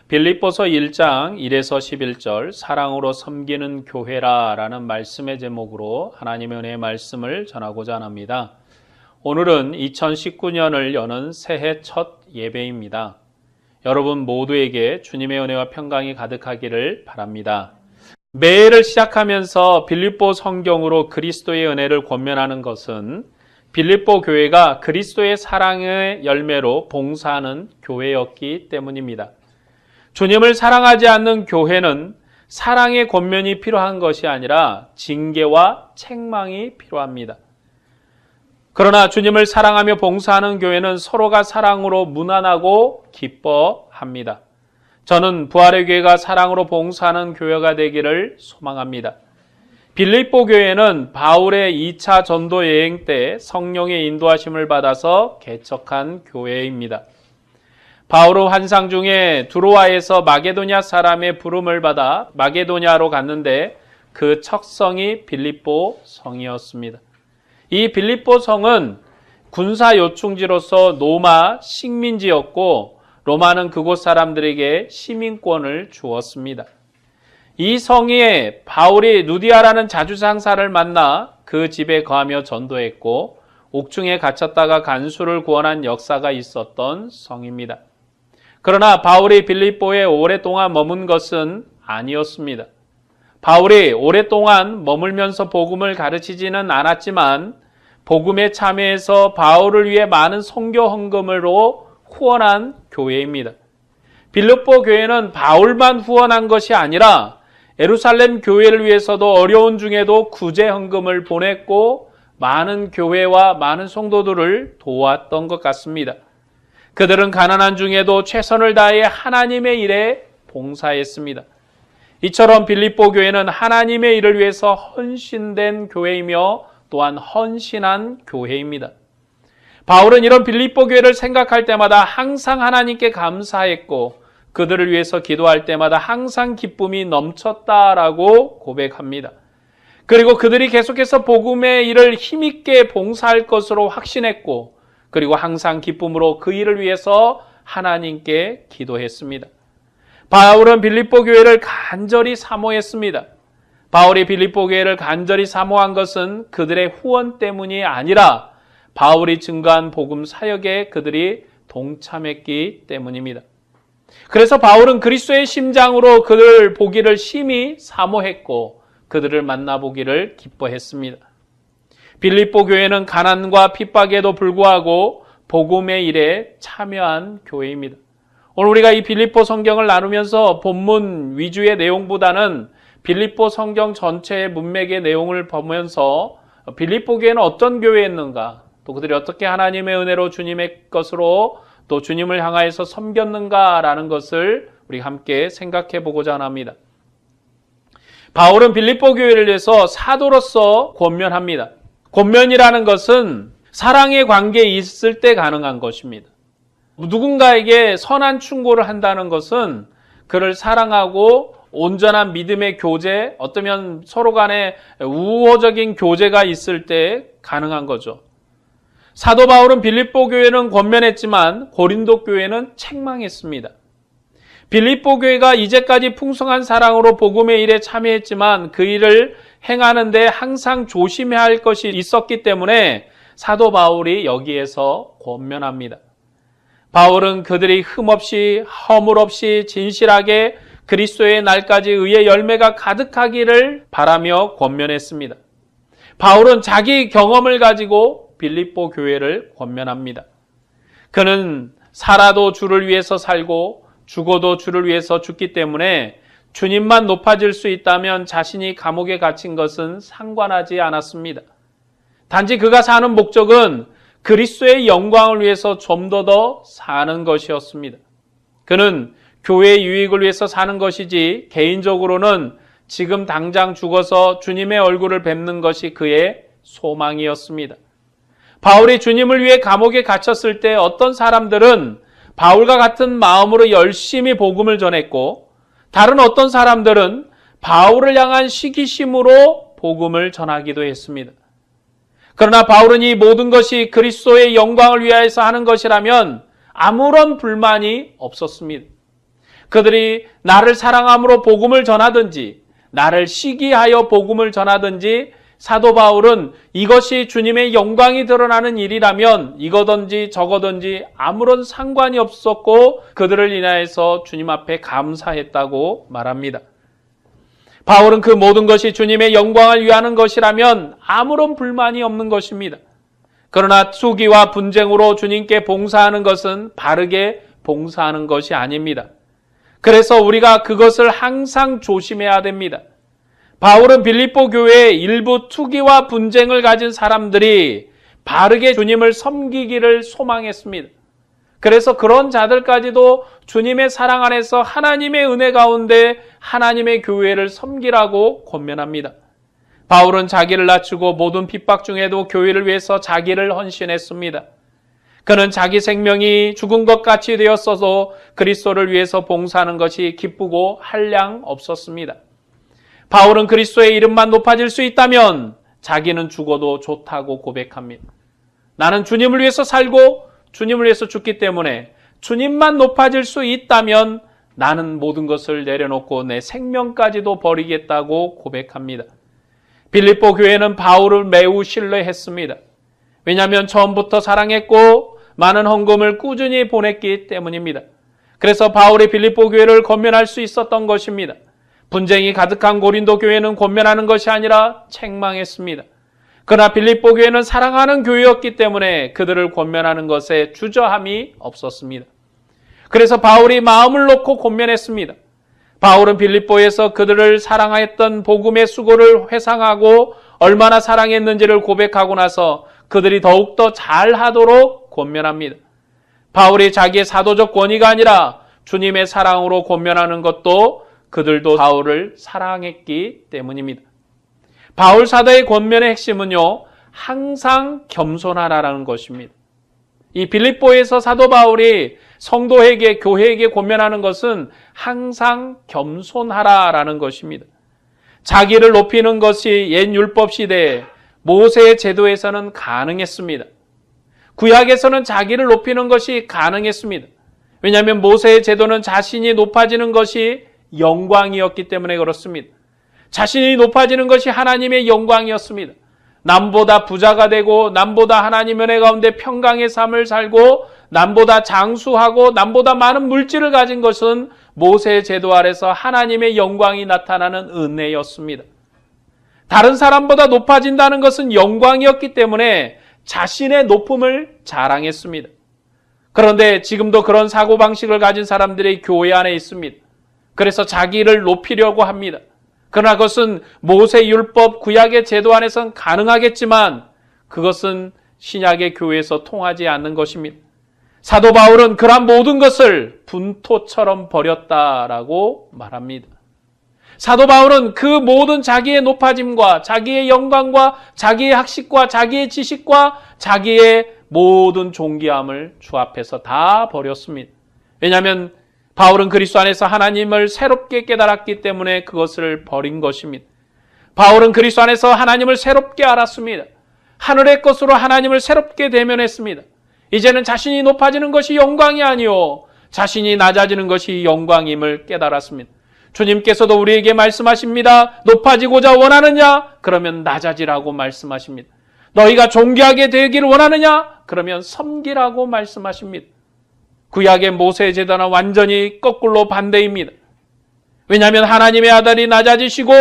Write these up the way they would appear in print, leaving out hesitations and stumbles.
빌립보서 1장 1에서 11절 사랑으로 섬기는 교회라 라는 말씀의 제목으로 하나님의 은혜의 말씀을 전하고자 합니다. 오늘은 2019년을 여는 새해 첫 예배입니다. 여러분 모두에게 주님의 은혜와 평강이 가득하기를 바랍니다. 매해를 시작하면서 빌립보 성경으로 그리스도의 은혜를 권면하는 것은 빌립보 교회가 그리스도의 사랑의 열매로 봉사하는 교회였기 때문입니다. 주님을 사랑하지 않는 교회는 사랑의 권면이 필요한 것이 아니라 징계와 책망이 필요합니다. 그러나 주님을 사랑하며 봉사하는 교회는 서로가 사랑으로 무난하고 기뻐합니다. 저는 부활의 교회가 사랑으로 봉사하는 교회가 되기를 소망합니다. 빌립보 교회는 바울의 2차 전도 여행 때 성령의 인도하심을 받아서 개척한 교회입니다. 바울은 환상 중에 두로아에서 마게도냐 사람의 부름을 받아 마게도냐로 갔는데 그 척성이 빌립보 성이었습니다. 이 빌립보 성은 군사 요충지로서 로마 식민지였고 로마는 그곳 사람들에게 시민권을 주었습니다. 이 성에 바울이 누디아라는 자주상사를 만나 그 집에 거하며 전도했고 옥중에 갇혔다가 간수를 구원한 역사가 있었던 성입니다. 그러나 바울이 빌립보에 오랫동안 머문 것은 아니었습니다. 바울이 오랫동안 머물면서 복음을 가르치지는 않았지만 복음에 참여해서 바울을 위해 많은 선교 헌금으로 후원한 교회입니다. 빌립보 교회는 바울만 후원한 것이 아니라 예루살렘 교회를 위해서도 어려운 중에도 구제 헌금을 보냈고 많은 교회와 많은 성도들을 도왔던 것 같습니다. 그들은 가난한 중에도 최선을 다해 하나님의 일에 봉사했습니다. 이처럼 빌립보 교회는 하나님의 일을 위해서 헌신된 교회이며 또한 헌신한 교회입니다. 바울은 이런 빌립보 교회를 생각할 때마다 항상 하나님께 감사했고 그들을 위해서 기도할 때마다 항상 기쁨이 넘쳤다라고 고백합니다. 그리고 그들이 계속해서 복음의 일을 힘있게 봉사할 것으로 확신했고 그리고 항상 기쁨으로 그 일을 위해서 하나님께 기도했습니다. 바울은 빌립보 교회를 간절히 사모했습니다. 바울이 빌립보 교회를 간절히 사모한 것은 그들의 후원 때문이 아니라 바울이 증거한 복음 사역에 그들이 동참했기 때문입니다. 그래서 바울은 그리스도의 심장으로 그들을 보기를 심히 사모했고 그들을 만나보기를 기뻐했습니다. 빌립보 교회는 가난과 핍박에도 불구하고 복음의 일에 참여한 교회입니다. 오늘 우리가 이 빌립보 성경을 나누면서 본문 위주의 내용보다는 빌립보 성경 전체의 문맥의 내용을 보면서 빌립보 교회는 어떤 교회였는가, 또 그들이 어떻게 하나님의 은혜로 주님의 것으로 또 주님을 향하여서 섬겼는가라는 것을 우리 함께 생각해 보고자 합니다. 바울은 빌립보 교회를 위해서 사도로서 권면합니다. 권면이라는 것은 사랑의 관계에 있을 때 가능한 것입니다. 누군가에게 선한 충고를 한다는 것은 그를 사랑하고 온전한 믿음의 교제, 어쩌면 서로 간에 우호적인 교제가 있을 때 가능한 거죠. 사도 바울은 빌립보 교회는 권면했지만 고린도 교회는 책망했습니다. 빌립보 교회가 이제까지 풍성한 사랑으로 복음의 일에 참여했지만 그 일을 행하는데 항상 조심해야 할 것이 있었기 때문에 사도 바울이 여기에서 권면합니다. 바울은 그들이 흠없이 허물 없이 진실하게 그리스도의 날까지 의의 열매가 가득하기를 바라며 권면했습니다. 바울은 자기 경험을 가지고 빌립보 교회를 권면합니다. 그는 살아도 주를 위해서 살고 죽어도 주를 위해서 죽기 때문에 주님만 높아질 수 있다면 자신이 감옥에 갇힌 것은 상관하지 않았습니다. 단지 그가 사는 목적은 그리스도의 영광을 위해서 좀 더 사는 것이었습니다. 그는 교회의 유익을 위해서 사는 것이지 개인적으로는 지금 당장 죽어서 주님의 얼굴을 뵙는 것이 그의 소망이었습니다. 바울이 주님을 위해 감옥에 갇혔을 때 어떤 사람들은 바울과 같은 마음으로 열심히 복음을 전했고 다른 어떤 사람들은 바울을 향한 시기심으로 복음을 전하기도 했습니다. 그러나 바울은 이 모든 것이 그리스도의 영광을 위하여서 하는 것이라면 아무런 불만이 없었습니다. 그들이 나를 사랑함으로 복음을 전하든지 나를 시기하여 복음을 전하든지 사도 바울은 이것이 주님의 영광이 드러나는 일이라면 이거든지 저거든지 아무런 상관이 없었고 그들을 인하여서 주님 앞에 감사했다고 말합니다. 바울은 그 모든 것이 주님의 영광을 위하는 것이라면 아무런 불만이 없는 것입니다. 그러나 투기와 분쟁으로 주님께 봉사하는 것은 바르게 봉사하는 것이 아닙니다. 그래서 우리가 그것을 항상 조심해야 됩니다. 바울은 빌립보 교회에 일부 투기와 분쟁을 가진 사람들이 바르게 주님을 섬기기를 소망했습니다. 그래서 그런 자들까지도 주님의 사랑 안에서 하나님의 은혜 가운데 하나님의 교회를 섬기라고 권면합니다. 바울은 자기를 낮추고 모든 핍박 중에도 교회를 위해서 자기를 헌신했습니다. 그는 자기 생명이 죽은 것 같이 되었어도 그리스도를 위해서 봉사하는 것이 기쁘고 한량 없었습니다. 바울은 그리스도의 이름만 높아질 수 있다면 자기는 죽어도 좋다고 고백합니다. 나는 주님을 위해서 살고 주님을 위해서 죽기 때문에 주님만 높아질 수 있다면 나는 모든 것을 내려놓고 내 생명까지도 버리겠다고 고백합니다. 빌립보 교회는 바울을 매우 신뢰했습니다. 왜냐하면 처음부터 사랑했고 많은 헌금을 꾸준히 보냈기 때문입니다. 그래서 바울이 빌립보 교회를 권면할 수 있었던 것입니다. 분쟁이 가득한 고린도 교회는 권면하는 것이 아니라 책망했습니다. 그러나 빌립보 교회는 사랑하는 교회였기 때문에 그들을 권면하는 것에 주저함이 없었습니다. 그래서 바울이 마음을 놓고 권면했습니다. 바울은 빌립보에서 그들을 사랑했던 복음의 수고를 회상하고 얼마나 사랑했는지를 고백하고 나서 그들이 더욱더 잘하도록 권면합니다. 바울이 자기의 사도적 권위가 아니라 주님의 사랑으로 권면하는 것도 그들도 바울을 사랑했기 때문입니다. 바울 사도의 권면의 핵심은요, 항상 겸손하라라는 것입니다. 이 빌립보에서 사도 바울이 성도에게, 교회에게 권면하는 것은 항상 겸손하라라는 것입니다. 자기를 높이는 것이 옛 율법 시대에 모세의 제도에서는 가능했습니다. 구약에서는 자기를 높이는 것이 가능했습니다. 왜냐하면 모세의 제도는 자신이 높아지는 것이 영광이었기 때문에 그렇습니다. 자신이 높아지는 것이 하나님의 영광이었습니다. 남보다 부자가 되고 남보다 하나님 은혜 가운데 평강의 삶을 살고 남보다 장수하고 남보다 많은 물질을 가진 것은 모세의 제도 아래서 하나님의 영광이 나타나는 은혜였습니다. 다른 사람보다 높아진다는 것은 영광이었기 때문에 자신의 높음을 자랑했습니다. 그런데 지금도 그런 사고방식을 가진 사람들이 교회 안에 있습니다. 그래서 자기를 높이려고 합니다. 그러나 그것은 모세 율법 구약의 제도 안에서는 가능하겠지만 그것은 신약의 교회에서 통하지 않는 것입니다. 사도 바울은 그러한 모든 것을 분토처럼 버렸다라고 말합니다. 사도 바울은 그 모든 자기의 높아짐과 자기의 영광과 자기의 학식과 자기의 지식과 자기의 모든 존귀함을 주 앞에서 다 버렸습니다. 왜냐하면 바울은 그리스도 안에서 하나님을 새롭게 깨달았기 때문에 그것을 버린 것입니다. 바울은 그리스도 안에서 하나님을 새롭게 알았습니다. 하늘의 것으로 하나님을 새롭게 대면했습니다. 이제는 자신이 높아지는 것이 영광이 아니요 자신이 낮아지는 것이 영광임을 깨달았습니다. 주님께서도 우리에게 말씀하십니다. 높아지고자 원하느냐? 그러면 낮아지라고 말씀하십니다. 너희가 존귀하게 되기를 원하느냐? 그러면 섬기라고 말씀하십니다. 구약의 모세 제도는 완전히 거꾸로 반대입니다. 왜냐하면 하나님의 아들이 낮아지시고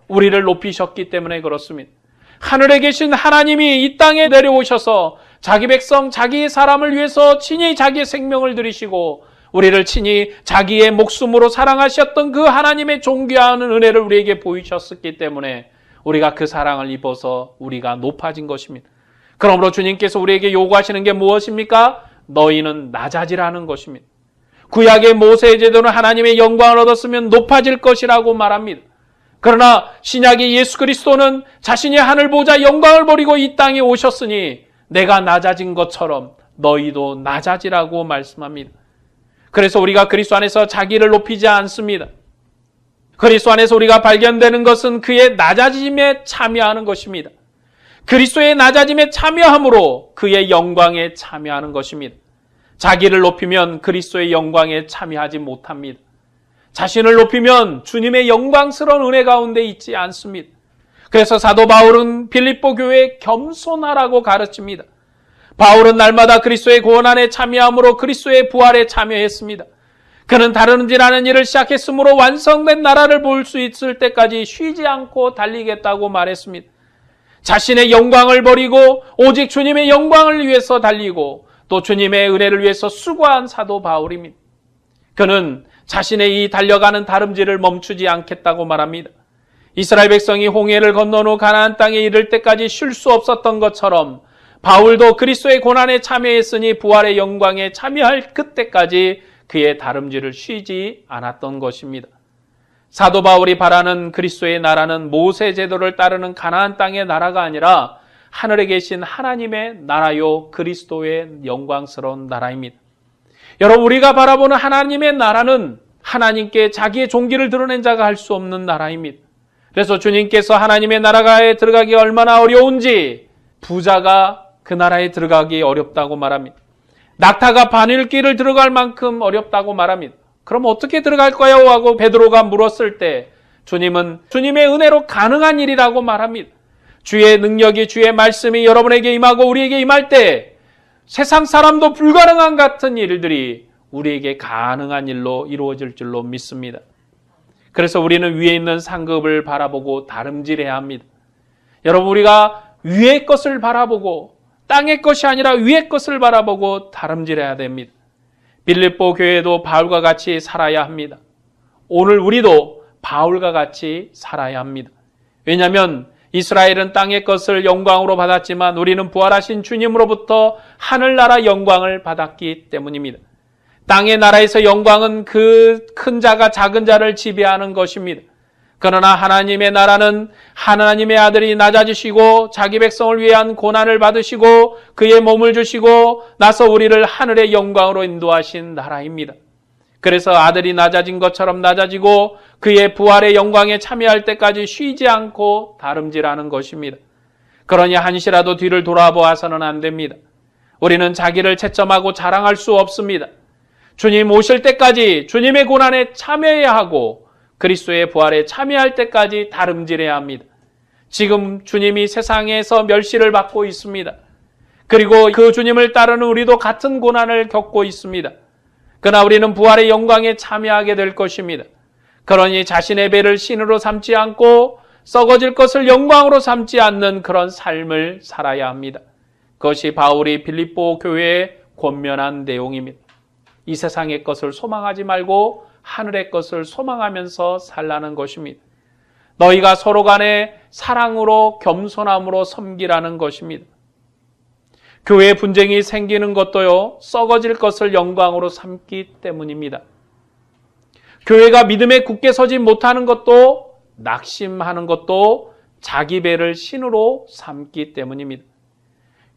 우리를 높이셨기 때문에 그렇습니다. 하늘에 계신 하나님이 이 땅에 내려오셔서 자기 백성, 자기 사람을 위해서 친히 자기의 생명을 들이시고 우리를 친히 자기의 목숨으로 사랑하셨던 그 하나님의 존귀한 은혜를 우리에게 보이셨기 때문에 우리가 그 사랑을 입어서 우리가 높아진 것입니다. 그러므로 주님께서 우리에게 요구하시는 게 무엇입니까? 너희는 낮아지라는 것입니다. 구약의 모세의 제도는 하나님의 영광을 얻었으면 높아질 것이라고 말합니다. 그러나 신약의 예수 그리스도는 자신이 하늘 보좌 영광을 버리고 이 땅에 오셨으니 내가 낮아진 것처럼 너희도 낮아지라고 말씀합니다. 그래서 우리가 그리스도 안에서 자기를 높이지 않습니다. 그리스도 안에서 우리가 발견되는 것은 그의 낮아짐에 참여하는 것입니다. 그리스도의 낮아짐에 참여함으로 그의 영광에 참여하는 것입니다. 자기를 높이면 그리스도의 영광에 참여하지 못합니다. 자신을 높이면 주님의 영광스러운 은혜 가운데 있지 않습니다. 그래서 사도 바울은 빌립보 교회에 겸손하라고 가르칩니다. 바울은 날마다 그리스도의 고난에 참여함으로 그리스도의 부활에 참여했습니다. 그는 다름질하는 일을 시작했으므로 완성된 나라를 볼 수 있을 때까지 쉬지 않고 달리겠다고 말했습니다. 자신의 영광을 버리고 오직 주님의 영광을 위해서 달리고 또 주님의 은혜를 위해서 수고한 사도 바울입니다. 그는 자신의 이 달려가는 다름질을 멈추지 않겠다고 말합니다. 이스라엘 백성이 홍해를 건넌 후 가나안 땅에 이를 때까지 쉴 수 없었던 것처럼 바울도 그리스도의 고난에 참여했으니 부활의 영광에 참여할 그때까지 그의 다름질을 쉬지 않았던 것입니다. 사도 바울이 바라는 그리스도의 나라는 모세 제도를 따르는 가나안 땅의 나라가 아니라 하늘에 계신 하나님의 나라요 그리스도의 영광스러운 나라입니다. 여러분, 우리가 바라보는 하나님의 나라는 하나님께 자기의 종기를 드러낸 자가 할 수 없는 나라입니다. 그래서 주님께서 하나님의 나라에 들어가기 얼마나 어려운지 부자가 그 나라에 들어가기 어렵다고 말합니다. 낙타가 바늘길을 들어갈 만큼 어렵다고 말합니다. 그럼 어떻게 들어갈까요? 하고 베드로가 물었을 때 주님은 주님의 은혜로 가능한 일이라고 말합니다. 주의 능력이, 주의 말씀이 여러분에게 임하고 우리에게 임할 때 세상 사람도 불가능한 같은 일들이 우리에게 가능한 일로 이루어질 줄로 믿습니다. 그래서 우리는 위에 있는 상급을 바라보고 다름질해야 합니다. 여러분, 우리가 위의 것을 바라보고 땅의 것이 아니라 위의 것을 바라보고 다름질해야 됩니다. 빌립보 교회도 바울과 같이 살아야 합니다. 오늘 우리도 바울과 같이 살아야 합니다. 왜냐하면 이스라엘은 땅의 것을 영광으로 받았지만 우리는 부활하신 주님으로부터 하늘나라 영광을 받았기 때문입니다. 땅의 나라에서 영광은 그 큰 자가 작은 자를 지배하는 것입니다. 그러나 하나님의 나라는 하나님의 아들이 낮아지시고 자기 백성을 위한 고난을 받으시고 그의 몸을 주시고 나서 우리를 하늘의 영광으로 인도하신 나라입니다. 그래서 아들이 낮아진 것처럼 낮아지고 그의 부활의 영광에 참여할 때까지 쉬지 않고 다름질하는 것입니다. 그러니 한시라도 뒤를 돌아보아서는 안 됩니다. 우리는 자기를 채점하고 자랑할 수 없습니다. 주님 오실 때까지 주님의 고난에 참여해야 하고 그리스도의 부활에 참여할 때까지 다름질해야 합니다. 지금 주님이 세상에서 멸시를 받고 있습니다. 그리고 그 주님을 따르는 우리도 같은 고난을 겪고 있습니다. 그러나 우리는 부활의 영광에 참여하게 될 것입니다. 그러니 자신의 배를 신으로 삼지 않고 썩어질 것을 영광으로 삼지 않는 그런 삶을 살아야 합니다. 그것이 바울이 빌립보 교회에 권면한 내용입니다. 이 세상의 것을 소망하지 말고 하늘의 것을 소망하면서 살라는 것입니다. 너희가 서로 간에 사랑으로 겸손함으로 섬기라는 것입니다. 교회 분쟁이 생기는 것도요, 썩어질 것을 영광으로 삼기 때문입니다. 교회가 믿음에 굳게 서지 못하는 것도 낙심하는 것도 자기 배를 신으로 삼기 때문입니다.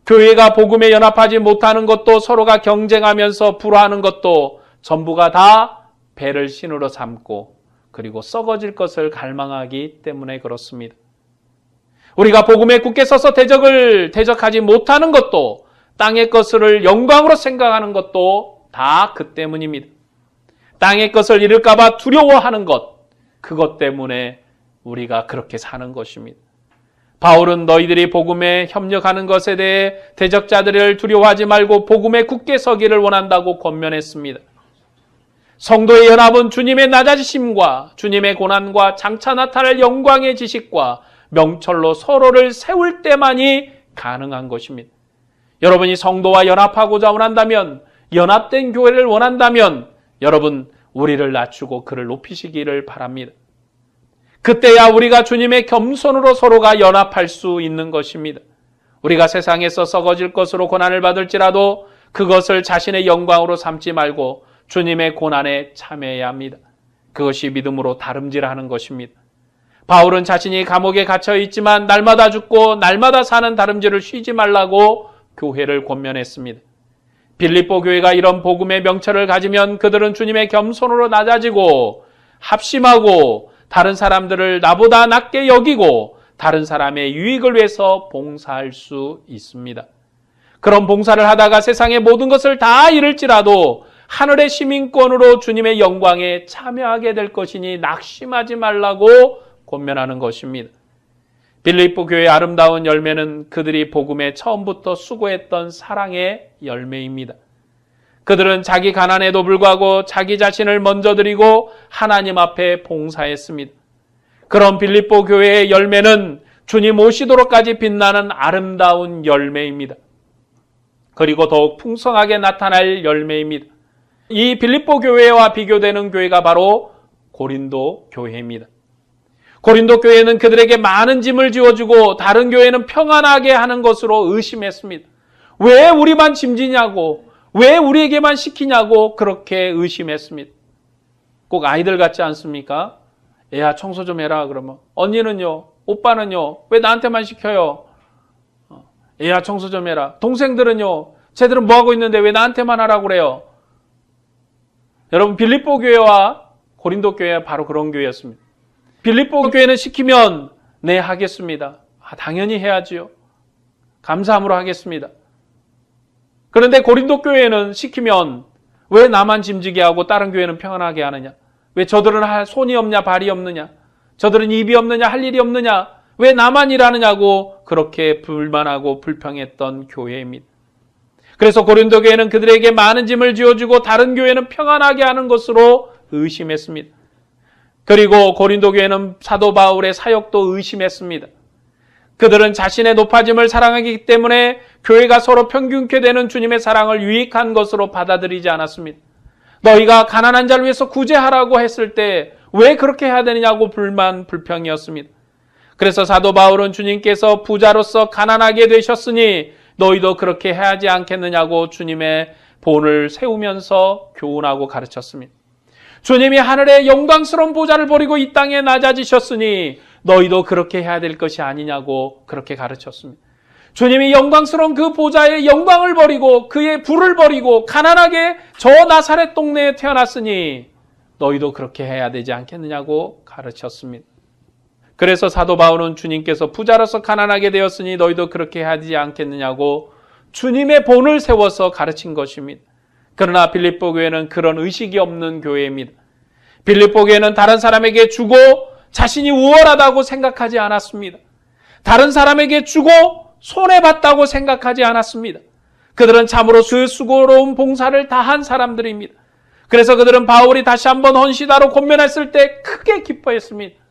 교회가 복음에 연합하지 못하는 것도 서로가 경쟁하면서 불화하는 것도 전부가 다 배를 신으로 삼고 그리고 썩어질 것을 갈망하기 때문에 그렇습니다. 우리가 복음에 굳게 서서 대적하지 못하는 것도 땅의 것을 영광으로 생각하는 것도 다 그 때문입니다. 땅의 것을 잃을까 봐 두려워하는 것, 그것 때문에 우리가 그렇게 사는 것입니다. 바울은 너희들이 복음에 협력하는 것에 대해 대적자들을 두려워하지 말고 복음에 굳게 서기를 원한다고 권면했습니다. 성도의 연합은 주님의 낮아지심과 주님의 고난과 장차 나타날 영광의 지식과 명철로 서로를 세울 때만이 가능한 것입니다. 여러분이 성도와 연합하고자 원한다면, 연합된 교회를 원한다면 여러분 우리를 낮추고 그를 높이시기를 바랍니다. 그때야 우리가 주님의 겸손으로 서로가 연합할 수 있는 것입니다. 우리가 세상에서 썩어질 것으로 고난을 받을지라도 그것을 자신의 영광으로 삼지 말고 주님의 고난에 참여해야 합니다. 그것이 믿음으로 다름질하는 것입니다. 바울은 자신이 감옥에 갇혀 있지만 날마다 죽고 날마다 사는 다름질을 쉬지 말라고 교회를 권면했습니다. 빌립보 교회가 이런 복음의 명철을 가지면 그들은 주님의 겸손으로 낮아지고 합심하고 다른 사람들을 나보다 낮게 여기고 다른 사람의 유익을 위해서 봉사할 수 있습니다. 그런 봉사를 하다가 세상의 모든 것을 다 잃을지라도 하늘의 시민권으로 주님의 영광에 참여하게 될 것이니 낙심하지 말라고 권면하는 것입니다. 빌립보 교회의 아름다운 열매는 그들이 복음에 처음부터 수고했던 사랑의 열매입니다. 그들은 자기 가난에도 불구하고 자기 자신을 먼저 드리고 하나님 앞에 봉사했습니다. 그런 빌립보 교회의 열매는 주님 오시도록까지 빛나는 아름다운 열매입니다. 그리고 더욱 풍성하게 나타날 열매입니다. 이 빌립보 교회와 비교되는 교회가 바로 고린도 교회입니다. 고린도 교회는 그들에게 많은 짐을 지어주고 다른 교회는 평안하게 하는 것으로 의심했습니다. 왜 우리만 짐지냐고, 왜 우리에게만 시키냐고 그렇게 의심했습니다. 꼭 아이들 같지 않습니까? 애야 청소 좀 해라 그러면 언니는요? 오빠는요? 왜 나한테만 시켜요? 애야 청소 좀 해라. 동생들은요? 쟤들은 뭐하고 있는데 왜 나한테만 하라고 그래요? 여러분 빌립보 교회와 고린도 교회가 바로 그런 교회였습니다. 빌립보 교회는 시키면 네 하겠습니다. 당연히 해야지요. 감사함으로 하겠습니다. 그런데 고린도 교회는 시키면 왜 나만 짐지게 하고 다른 교회는 평안하게 하느냐? 왜 저들은 손이 없냐 발이 없느냐? 저들은 입이 없느냐 할 일이 없느냐? 왜 나만 일하느냐고 그렇게 불만하고 불평했던 교회입니다. 그래서 고린도 교회는 그들에게 많은 짐을 지어주고 다른 교회는 평안하게 하는 것으로 의심했습니다. 그리고 고린도 교회는 사도 바울의 사역도 의심했습니다. 그들은 자신의 높아짐을 사랑하기 때문에 교회가 서로 평균케 되는 주님의 사랑을 유익한 것으로 받아들이지 않았습니다. 너희가 가난한 자를 위해서 구제하라고 했을 때 왜 그렇게 해야 되느냐고 불만, 불평이었습니다. 그래서 사도 바울은 주님께서 부자로서 가난하게 되셨으니 너희도 그렇게 해야 하지 않겠느냐고 주님의 본을 세우면서 교훈하고 가르쳤습니다. 주님이 하늘의 영광스러운 보좌를 버리고 이 땅에 낮아지셨으니 너희도 그렇게 해야 될 것이 아니냐고 그렇게 가르쳤습니다. 주님이 영광스러운 그 보좌의 영광을 버리고 그의 부를 버리고 가난하게 저 나사렛 동네에 태어났으니 너희도 그렇게 해야 되지 않겠느냐고 가르쳤습니다. 그래서 사도 바울은 주님께서 부자로서 가난하게 되었으니 너희도 그렇게 해야 되지 않겠느냐고 주님의 본을 세워서 가르친 것입니다. 그러나 빌립보 교회는 그런 의식이 없는 교회입니다. 빌립보 교회는 다른 사람에게 주고 자신이 우월하다고 생각하지 않았습니다. 다른 사람에게 주고 손해봤다고 생각하지 않았습니다. 그들은 참으로 그 수고로운 봉사를 다한 사람들입니다. 그래서 그들은 바울이 다시 한번 헌신하러 권면했을 때 크게 기뻐했습니다.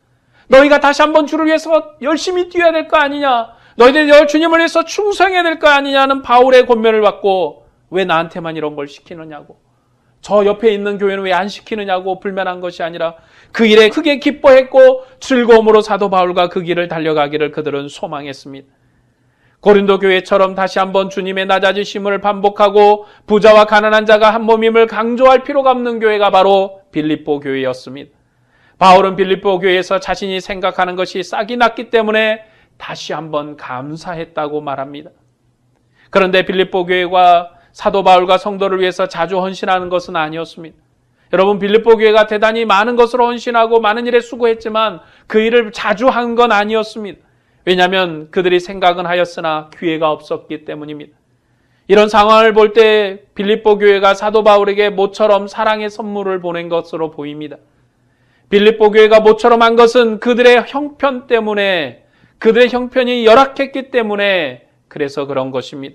너희가 다시 한번 주를 위해서 열심히 뛰어야 될 거 아니냐? 너희들 주님을 위해서 충성해야 될 거 아니냐는 바울의 권면을 받고 왜 나한테만 이런 걸 시키느냐고, 저 옆에 있는 교회는 왜 안 시키느냐고 불만한 것이 아니라 그 일에 크게 기뻐했고 즐거움으로 사도 바울과 그 길을 달려가기를 그들은 소망했습니다. 고린도 교회처럼 다시 한번 주님의 낮아지심을 반복하고 부자와 가난한 자가 한 몸임을 강조할 필요가 없는 교회가 바로 빌립보 교회였습니다. 바울은 빌립보 교회에서 자신이 생각하는 것이 싹이 났기 때문에 다시 한번 감사했다고 말합니다. 그런데 빌립보 교회가 사도 바울과 성도를 위해서 자주 헌신하는 것은 아니었습니다. 여러분 빌립보 교회가 대단히 많은 것으로 헌신하고 많은 일에 수고했지만 그 일을 자주 한 건 아니었습니다. 왜냐하면 그들이 생각은 하였으나 기회가 없었기 때문입니다. 이런 상황을 볼 때 빌립보 교회가 사도 바울에게 모처럼 사랑의 선물을 보낸 것으로 보입니다. 빌립보 교회가 모처럼 한 것은 그들의 형편 때문에, 그들의 형편이 열악했기 때문에 그래서 그런 것입니다.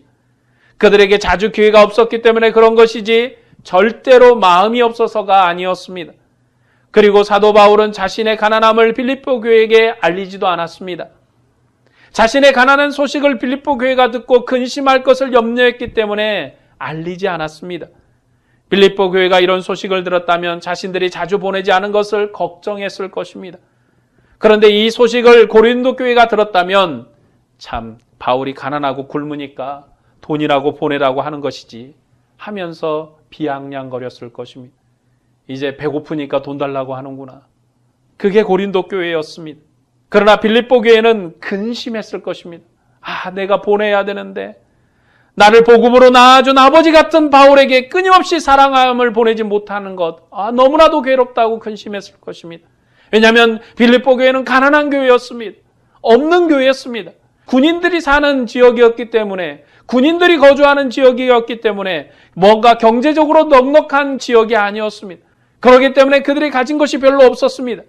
그들에게 자주 기회가 없었기 때문에 그런 것이지 절대로 마음이 없어서가 아니었습니다. 그리고 사도 바울은 자신의 가난함을 빌립보 교회에게 알리지도 않았습니다. 자신의 가난한 소식을 빌립보 교회가 듣고 근심할 것을 염려했기 때문에 알리지 않았습니다. 빌립보 교회가 이런 소식을 들었다면 자신들이 자주 보내지 않은 것을 걱정했을 것입니다. 그런데 이 소식을 고린도 교회가 들었다면 참 바울이 가난하고 굶으니까 돈이라고 보내라고 하는 것이지 하면서 비아냥거렸을 것입니다. 이제 배고프니까 돈 달라고 하는구나. 그게 고린도 교회였습니다. 그러나 빌립보 교회는 근심했을 것입니다. 내가 보내야 되는데 나를 복음으로 낳아준 아버지 같은 바울에게 끊임없이 사랑함을 보내지 못하는 것, 너무나도 괴롭다고 근심했을 것입니다. 왜냐하면 빌립보 교회는 가난한 교회였습니다. 없는 교회였습니다. 군인들이 사는 지역이었기 때문에 군인들이 거주하는 지역이었기 때문에 뭔가 경제적으로 넉넉한 지역이 아니었습니다. 그렇기 때문에 그들이 가진 것이 별로 없었습니다.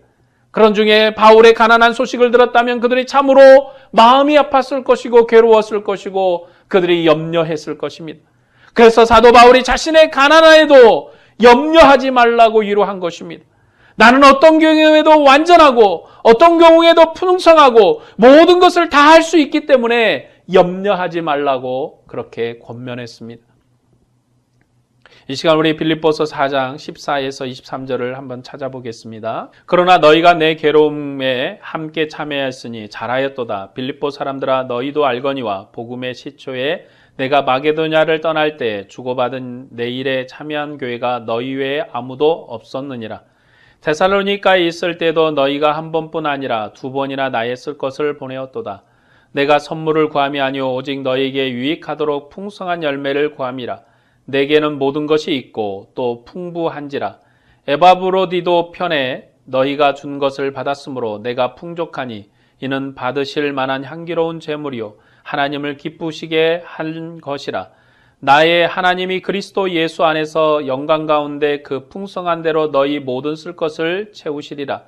그런 중에 바울의 가난한 소식을 들었다면 그들이 참으로 마음이 아팠을 것이고 괴로웠을 것이고 그들이 염려했을 것입니다. 그래서 사도 바울이 자신의 가난함에도 염려하지 말라고 위로한 것입니다. 나는 어떤 경우에도 완전하고 어떤 경우에도 풍성하고 모든 것을 다 할 수 있기 때문에 염려하지 말라고 그렇게 권면했습니다. 이 시간 우리 빌립보서 4장 14에서 23절을 한번 찾아보겠습니다. 그러나 너희가 내 괴로움에 함께 참여하였으니 잘하였도다. 빌립보 사람들아 너희도 알거니와 복음의 시초에 내가 마게도냐를 떠날 때 주고받은 내 일에 참여한 교회가 너희 외에 아무도 없었느니라. 데살로니가에 있을 때도 너희가 한 번뿐 아니라 두 번이나 나의 쓸 것을 보내었도다. 내가 선물을 구함이 아니오 오직 너희에게 유익하도록 풍성한 열매를 구함이라. 내게는 모든 것이 있고 또 풍부한지라. 에바브로디도 편에 너희가 준 것을 받았으므로 내가 풍족하니 이는 받으실 만한 향기로운 제물이요 하나님을 기쁘시게 한 것이라. 나의 하나님이 그리스도 예수 안에서 영광 가운데 그 풍성한 대로 너희 모든 쓸 것을 채우시리라.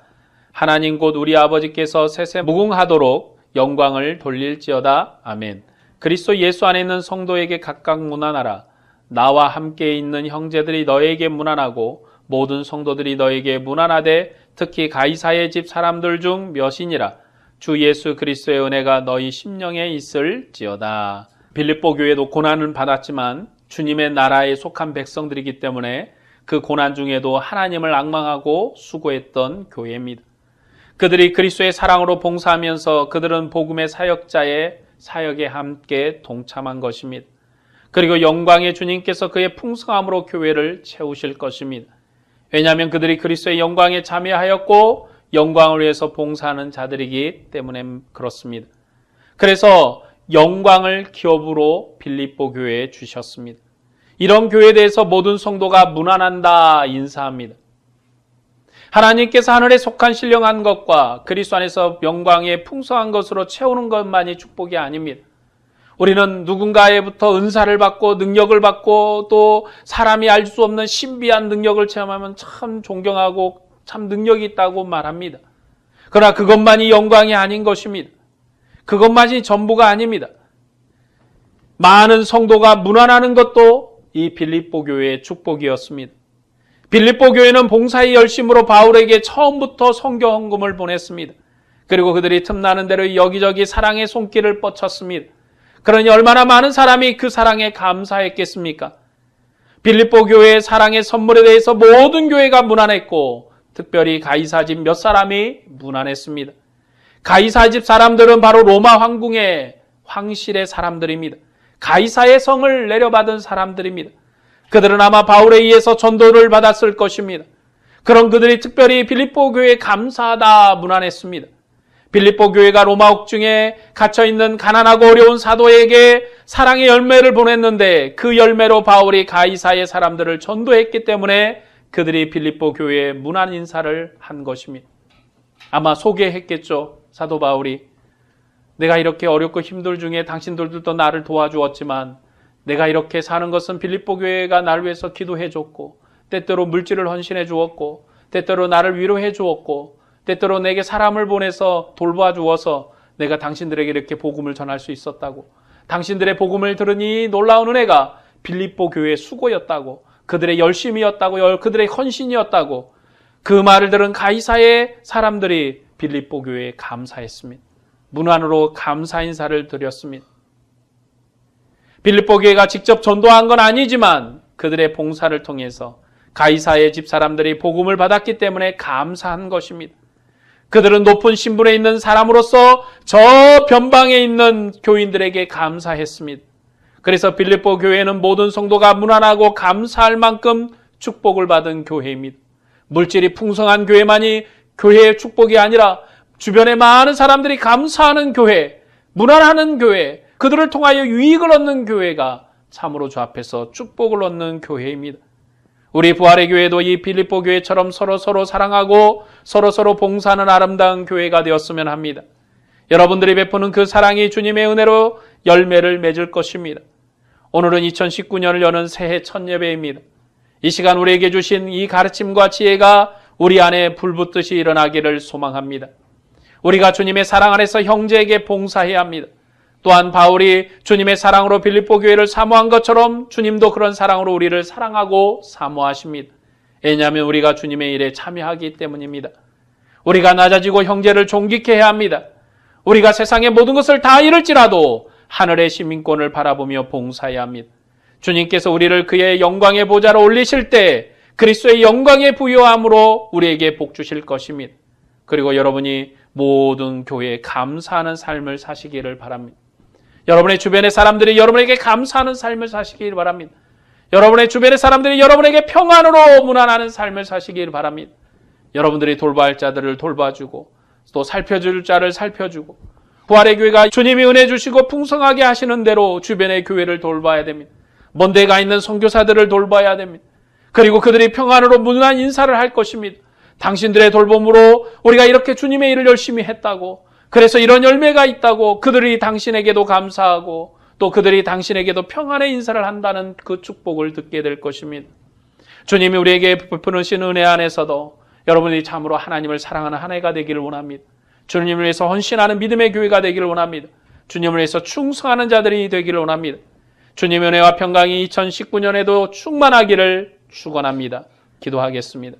하나님 곧 우리 아버지께서 세세 무궁하도록 영광을 돌릴지어다. 아멘. 그리스도 예수 안에 있는 성도에게 각각 문안하라. 나와 함께 있는 형제들이 너에게 문안하고 모든 성도들이 너에게 문안하되 특히 가이사의 집 사람들 중 몇이니라. 주 예수 그리스도의 은혜가 너희 심령에 있을지어다. 빌립보 교회도 고난을 받았지만 주님의 나라에 속한 백성들이기 때문에 그 고난 중에도 하나님을 앙망하고 수고했던 교회입니다. 그들이 그리스도의 사랑으로 봉사하면서 그들은 복음의 사역자의 사역에 함께 동참한 것입니다. 그리고 영광의 주님께서 그의 풍성함으로 교회를 채우실 것입니다. 왜냐하면 그들이 그리스도의 영광에 참여하였고 영광을 위해서 봉사하는 자들이기 때문에 그렇습니다. 그래서 영광을 기업으로 빌립보 교회에 주셨습니다. 이런 교회에 대해서 모든 성도가 문안한다 인사합니다. 하나님께서 하늘에 속한 신령한 것과 그리스도 안에서 영광의 풍성한 것으로 채우는 것만이 축복이 아닙니다. 우리는 누군가에부터 은사를 받고 능력을 받고 또 사람이 알 수 없는 신비한 능력을 체험하면 참 존경하고 참 능력이 있다고 말합니다. 그러나 그것만이 영광이 아닌 것입니다. 그것만이 전부가 아닙니다. 많은 성도가 문안하는 것도 이 빌립보 교회의 축복이었습니다. 빌립보 교회는 봉사의 열심으로 바울에게 처음부터 성경 헌금을 보냈습니다. 그리고 그들이 틈나는 대로 여기저기 사랑의 손길을 뻗쳤습니다. 그러니 얼마나 많은 사람이 그 사랑에 감사했겠습니까? 빌립보 교회의 사랑의 선물에 대해서 모든 교회가 문안했고 특별히 가이사 집 몇 사람이 문안했습니다. 가이사 집 사람들은 바로 로마 황궁의 황실의 사람들입니다. 가이사의 성을 내려받은 사람들입니다. 그들은 아마 바울에 의해서 전도를 받았을 것입니다. 그런 그들이 특별히 빌립보 교회에 감사하다 문안했습니다. 빌립보 교회가 로마 옥중에 갇혀있는 가난하고 어려운 사도에게 사랑의 열매를 보냈는데 그 열매로 바울이 가이사의 사람들을 전도했기 때문에 그들이 빌립보 교회에 문안 인사를 한 것입니다. 아마 소개했겠죠. 사도 바울이 내가 이렇게 어렵고 힘들 중에 당신들도 나를 도와주었지만 내가 이렇게 사는 것은 빌립보 교회가 나를 위해서 기도해 줬고 때때로 물질을 헌신해 주었고 때때로 나를 위로해 주었고 때때로 내게 사람을 보내서 돌봐 주어서 내가 당신들에게 이렇게 복음을 전할 수 있었다고. 당신들의 복음을 들으니 놀라운 은혜가 빌립보 교회의 수고였다고. 그들의 열심이었다고. 그들의 헌신이었다고. 그 말을 들은 가이사의 사람들이 빌립보 교회에 감사했습니다. 문안으로 감사 인사를 드렸습니다. 빌립보 교회가 직접 전도한 건 아니지만 그들의 봉사를 통해서 가이사의 집 사람들이 복음을 받았기 때문에 감사한 것입니다. 그들은 높은 신분에 있는 사람으로서 저 변방에 있는 교인들에게 감사했습니다. 그래서 빌립보 교회는 모든 성도가 문안하고 감사할 만큼 축복을 받은 교회입니다. 물질이 풍성한 교회만이 교회의 축복이 아니라 주변에 많은 사람들이 감사하는 교회, 문안하는 교회, 그들을 통하여 유익을 얻는 교회가 참으로 주 앞에서 축복을 얻는 교회입니다. 우리 부활의 교회도 이 빌립보 교회처럼 서로 사랑하고 서로 봉사하는 아름다운 교회가 되었으면 합니다. 여러분들이 베푸는 그 사랑이 주님의 은혜로 열매를 맺을 것입니다. 오늘은 2019년을 여는 새해 첫 예배입니다. 이 시간 우리에게 주신 이 가르침과 지혜가 우리 안에 불붙듯이 일어나기를 소망합니다. 우리가 주님의 사랑 안에서 형제에게 봉사해야 합니다. 또한 바울이 주님의 사랑으로 빌립보 교회를 사모한 것처럼 주님도 그런 사랑으로 우리를 사랑하고 사모하십니다. 왜냐하면 우리가 주님의 일에 참여하기 때문입니다. 우리가 낮아지고 형제를 존귀케 해야 합니다. 우리가 세상의 모든 것을 다 잃을지라도 하늘의 시민권을 바라보며 봉사해야 합니다. 주님께서 우리를 그의 영광의 보좌로 올리실 때 그리스도의 영광의 부요함으로 우리에게 복 주실 것입니다. 그리고 여러분이 모든 교회에 감사하는 삶을 사시기를 바랍니다. 여러분의 주변의 사람들이 여러분에게 감사하는 삶을 사시기를 바랍니다. 여러분의 주변의 사람들이 여러분에게 평안으로 무난하는 삶을 사시기를 바랍니다. 여러분들이 돌봐야 할 자들을 돌봐주고 또 살펴줄 자를 살펴주고 부활의 교회가 주님이 은혜 주시고 풍성하게 하시는 대로 주변의 교회를 돌봐야 됩니다. 먼 데 가 있는 선교사들을 돌봐야 됩니다. 그리고 그들이 평안으로 무난한 인사를 할 것입니다. 당신들의 돌봄으로 우리가 이렇게 주님의 일을 열심히 했다고, 그래서 이런 열매가 있다고 그들이 당신에게도 감사하고 또 그들이 당신에게도 평안의 인사를 한다는 그 축복을 듣게 될 것입니다. 주님이 우리에게 베푸신 은혜 안에서도 여러분이 참으로 하나님을 사랑하는 한 해가 되기를 원합니다. 주님을 위해서 헌신하는 믿음의 교회가 되기를 원합니다. 주님을 위해서 충성하는 자들이 되기를 원합니다. 주님의 은혜와 평강이 2019년에도 충만하기를 축원합니다. 기도하겠습니다.